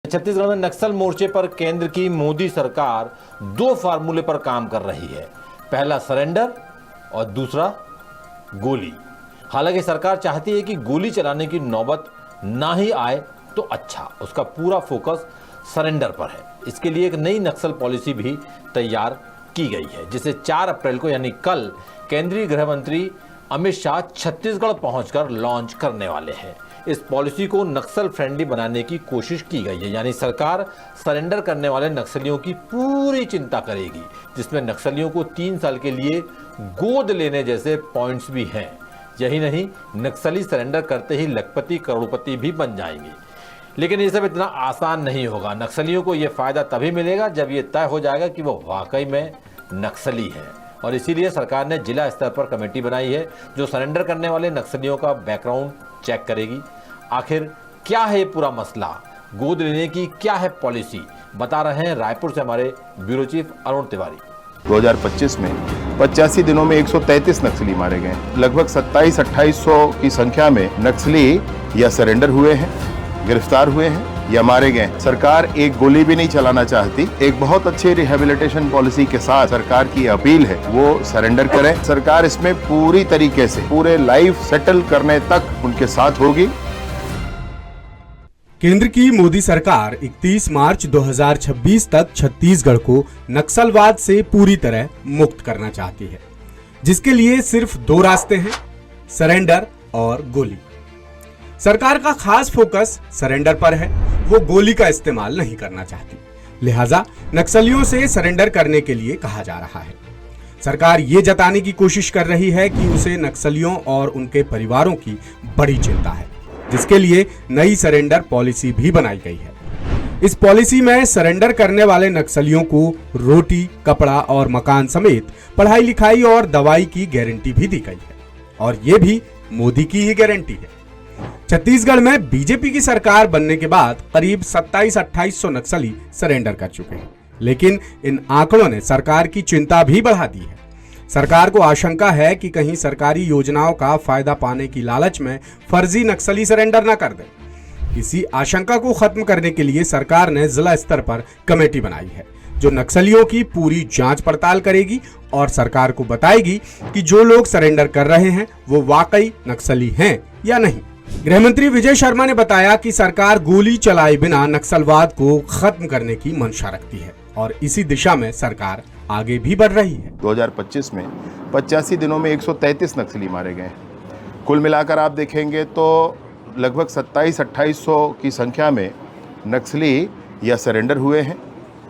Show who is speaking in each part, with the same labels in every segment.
Speaker 1: छत्तीसगढ़ में नक्सल मोर्चे पर केंद्र की मोदी सरकार दो फार्मूले पर काम कर रही है। पहला सरेंडर और दूसरा गोली। हालांकि सरकार चाहती है कि गोली चलाने की नौबत ना ही आए तो अच्छा, उसका पूरा फोकस सरेंडर पर है। इसके लिए एक नई नक्सल पॉलिसी भी तैयार की गई है, जिसे 4 अप्रैल को यानी कल केंद्रीय गृह मंत्री अमित शाह छत्तीसगढ़ पहुंचकर लॉन्च करने वाले हैं। इस पॉलिसी को नक्सल फ्रेंडली बनाने की कोशिश की गई है, यानी सरकार सरेंडर करने वाले नक्सलियों की पूरी चिंता करेगी, जिसमें नक्सलियों को 3 साल के लिए गोद लेने जैसे पॉइंट्स भी हैं। यही नहीं, नक्सली सरेंडर करते ही लखपति करोड़पति भी बन जाएंगे। लेकिन ये सब इतना आसान नहीं होगा। नक्सलियों को यह फायदा तभी मिलेगा जब ये तय हो जाएगा कि वो वाकई में नक्सली है, और इसीलिए सरकार ने जिला स्तर पर कमेटी बनाई है जो सरेंडर करने वाले नक्सलियों का बैकग्राउंड चेक करेगी। आखिर क्या है ये पूरा मसला, गोद लेने की क्या है पॉलिसी, बता रहे हैं रायपुर से हमारे ब्यूरो चीफ अरुण तिवारी।
Speaker 2: 2025 में 85 दिनों में 133 नक्सली मारे गए। लगभग 27-2800 की संख्या में नक्सली या सरेंडर हुए हैं, गिरफ्तार हुए हैं या मारे गए। सरकार एक गोली भी नहीं चलाना चाहती। एक बहुत अच्छी रिहेबिलिटेशन पॉलिसी के साथ सरकार की अपील है वो सरेंडर करें। सरकार इसमें पूरी तरीके से पूरे लाइफ सेटल करने तक उनके साथ होगी।
Speaker 3: केंद्र की मोदी सरकार 31 मार्च 2026 तक छत्तीसगढ़ को नक्सलवाद से पूरी तरह मुक्त करना चाहती है, जिसके लिए सिर्फ 2 रास्ते हैं, सरेंडर और गोली। सरकार का खास फोकस सरेंडर पर है, वो गोली का इस्तेमाल नहीं करना चाहती, लिहाजा नक्सलियों से सरेंडर करने के लिए कहा जा रहा है। सरकार ये जताने की कोशिश कर रही है कि उसे नक्सलियों और उनके परिवारों की बड़ी चिंता है, जिसके लिए नई सरेंडर पॉलिसी भी बनाई गई है। इस पॉलिसी में सरेंडर करने वाले नक्सलियों को रोटी, कपड़ा और मकान समेत पढ़ाई लिखाई और दवाई की गारंटी भी दी गई है, और ये भी मोदी की ही गारंटी है। छत्तीसगढ़ में बीजेपी की सरकार बनने के बाद करीब 27-2800 नक्सली सरेंडर कर चुके हैं, लेकिन इन आंकड़ों ने सरकार की चिंता भी बढ़ा दी है। सरकार को आशंका है कि कहीं सरकारी योजनाओं का फायदा पाने की लालच में फर्जी नक्सली सरेंडर न कर दें। इसी आशंका को खत्म करने के लिए सरकार ने जिला स्तर पर कमेटी बनाई है, जो नक्सलियों की पूरी जांच पड़ताल करेगी और सरकार को बताएगी कि जो लोग सरेंडर कर रहे हैं वो वाकई नक्सली हैं या नहीं। गृह मंत्री विजय शर्मा ने बताया कि सरकार गोली चलाए बिना नक्सलवाद को खत्म करने की मंशा रखती है और इसी दिशा में सरकार आगे भी बढ़ रही है।
Speaker 2: 2025 में 85 दिनों में 133 नक्सली मारे गए। कुल मिलाकर आप देखेंगे तो लगभग 27-2800 की संख्या में नक्सली या सरेंडर हुए हैं,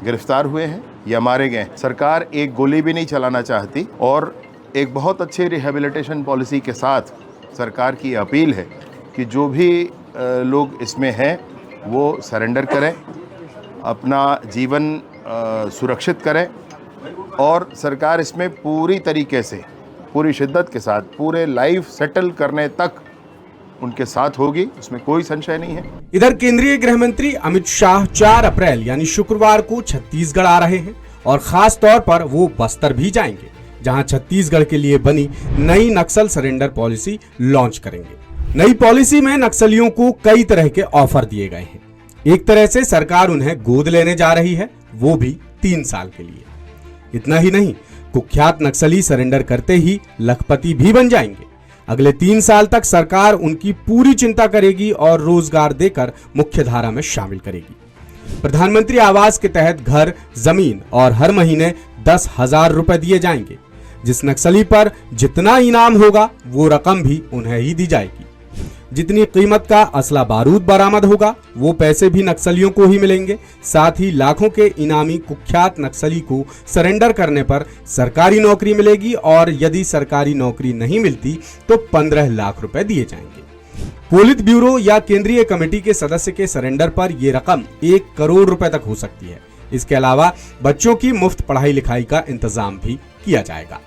Speaker 2: गिरफ्तार हुए हैं या मारे गए। सरकार एक गोली भी नहीं चलाना चाहती, और एक बहुत अच्छी रिहेबिलिटेशन पॉलिसी के साथ सरकार की अपील है कि जो भी लोग इसमें हैं वो सरेंडर करें, अपना जीवन सुरक्षित करें, और सरकार इसमें पूरी तरीके से पूरी शिद्दत के साथ पूरे लाइफ सेटल करने तक उनके साथ होगी, उसमें कोई संशय नहीं है।
Speaker 3: इधर केंद्रीय गृह मंत्री अमित शाह 4 अप्रैल यानी शुक्रवार को छत्तीसगढ़ आ रहे हैं, और खास तौर पर वो बस्तर भी जाएंगे, जहां छत्तीसगढ़ के लिए बनी नई नक्सल सरेंडर पॉलिसी लॉन्च करेंगे। नई पॉलिसी में नक्सलियों को कई तरह के ऑफर दिए गए हैं। एक तरह से सरकार उन्हें गोद लेने जा रही है, वो भी 3 साल के लिए। इतना ही नहीं, कुख्यात नक्सली सरेंडर करते ही लखपति भी बन जाएंगे। अगले 3 साल तक सरकार उनकी पूरी चिंता करेगी और रोजगार देकर मुख्य धारा में शामिल करेगी। प्रधानमंत्री आवास के तहत घर, जमीन और हर महीने 10,000 रुपए दिए जाएंगे। जिस नक्सली पर जितना इनाम होगा वो रकम भी उन्हें ही दी जाएगी। जितनी कीमत का असला बारूद बरामद होगा वो पैसे भी नक्सलियों को ही मिलेंगे। साथ ही लाखों के इनामी कुख्यात नक्सली को सरेंडर करने पर सरकारी नौकरी मिलेगी, और यदि सरकारी नौकरी नहीं मिलती तो 15 लाख रुपए दिए जाएंगे। पोलित ब्यूरो या केंद्रीय कमेटी के सदस्य के सरेंडर पर यह रकम 1 करोड़ रुपए तक हो सकती है। इसके अलावा बच्चों की मुफ्त पढ़ाई लिखाई का इंतजाम भी किया जाएगा।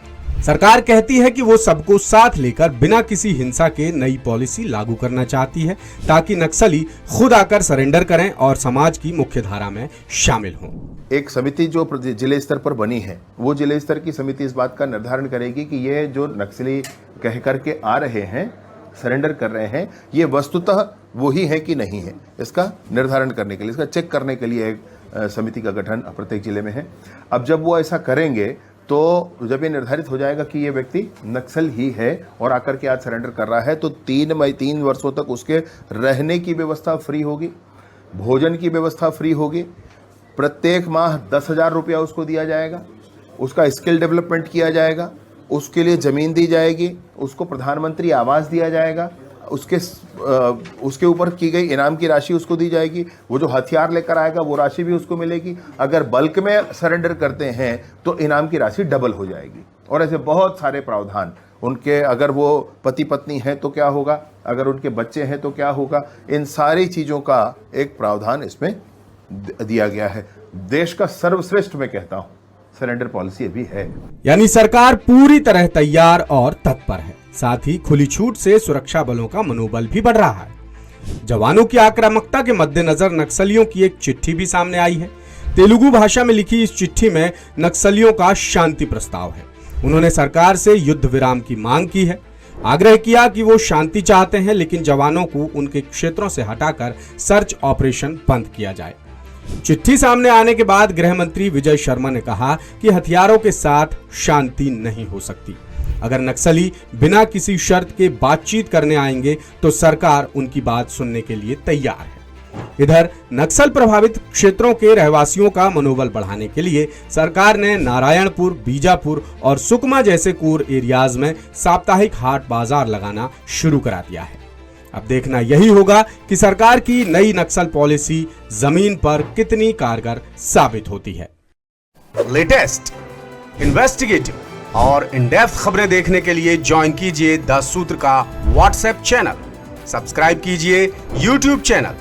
Speaker 3: सरकार कहती है कि वो सबको साथ लेकर बिना किसी हिंसा के नई पॉलिसी लागू करना चाहती है, ताकि नक्सली खुद आकर सरेंडर करें और समाज की मुख्य धारा में शामिल हों।
Speaker 2: एक समिति जो जिले स्तर पर बनी है, वो जिले स्तर की समिति इस बात का निर्धारण करेगी कि ये जो नक्सली कह करके आ रहे हैं सरेंडर कर रहे हैं, ये वस्तुतः वही है कि नहीं है, इसका निर्धारण करने के लिए, इसका चेक करने के लिए एक समिति का गठन प्रत्येक जिले में है। अब जब वो ऐसा करेंगे तो जब ये निर्धारित हो जाएगा कि ये व्यक्ति नक्सल ही है और आकर के आज सरेंडर कर रहा है, तो 3 वर्षों तक उसके रहने की व्यवस्था फ्री होगी, भोजन की व्यवस्था फ्री होगी, प्रत्येक माह 10,000 रुपया उसको दिया जाएगा, उसका स्किल डेवलपमेंट किया जाएगा, उसके लिए ज़मीन दी जाएगी, उसको प्रधानमंत्री आवास दिया जाएगा, उसके ऊपर की गई इनाम की राशि उसको दी जाएगी, वो जो हथियार लेकर आएगा वो राशि भी उसको मिलेगी। अगर बल्क में सरेंडर करते हैं तो इनाम की राशि डबल हो जाएगी। और ऐसे बहुत सारे प्रावधान उनके, अगर वो पति पत्नी हैं तो क्या होगा, अगर उनके बच्चे हैं तो क्या होगा, इन सारी चीज़ों का एक प्रावधान इसमें दिया गया है। देश का सर्वश्रेष्ठ मैं कहता हूँ सरेंडर पॉलिसी अभी है।
Speaker 3: यानी सरकार पूरी तरह तैयार और तत्पर है। साथ ही खुली छूट से सुरक्षा बलों का मनोबल भी बढ़ रहा है। जवानों की आक्रामकता के मद्देनजर नक्सलियों की एक चिट्ठी भी सामने आई है। तेलुगु भाषा में लिखी इस चिट्ठी में नक्सलियों का शांति प्रस्ताव है। उन्होंने सरकार से युद्ध विराम की मांग की है, आग्रह किया कि वो शांति चाहते हैं, लेकिन जवानों को उनके क्षेत्रों से हटाकर सर्च ऑपरेशन बंद किया जाए। चिट्ठी सामने आने के बाद गृह मंत्री विजय शर्मा ने कहा कि हथियारों के साथ शांति नहीं हो सकती। अगर नक्सली बिना किसी शर्त के बातचीत करने आएंगे तो सरकार उनकी बात सुनने के लिए तैयार है। इधर नक्सल प्रभावित क्षेत्रों के रहवासियों का मनोबल बढ़ाने के लिए सरकार ने नारायणपुर, बीजापुर और सुकमा जैसे कोर एरियाज में साप्ताहिक हाट बाजार लगाना शुरू करा दिया है। अब देखना यही होगा कि सरकार की नई नक्सल पॉलिसी जमीन पर कितनी कारगर साबित होती है।
Speaker 4: लेटेस्ट, इन्वेस्टिगेटिव और इन डेप्थ खबरें देखने के लिए ज्वाइन कीजिए द सूत्र का व्हाट्सएप चैनल, सब्सक्राइब कीजिए यूट्यूब चैनल,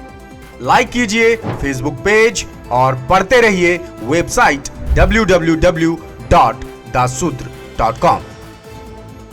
Speaker 4: लाइक कीजिए फेसबुक पेज और पढ़ते रहिए वेबसाइट www.daसूत्र.com।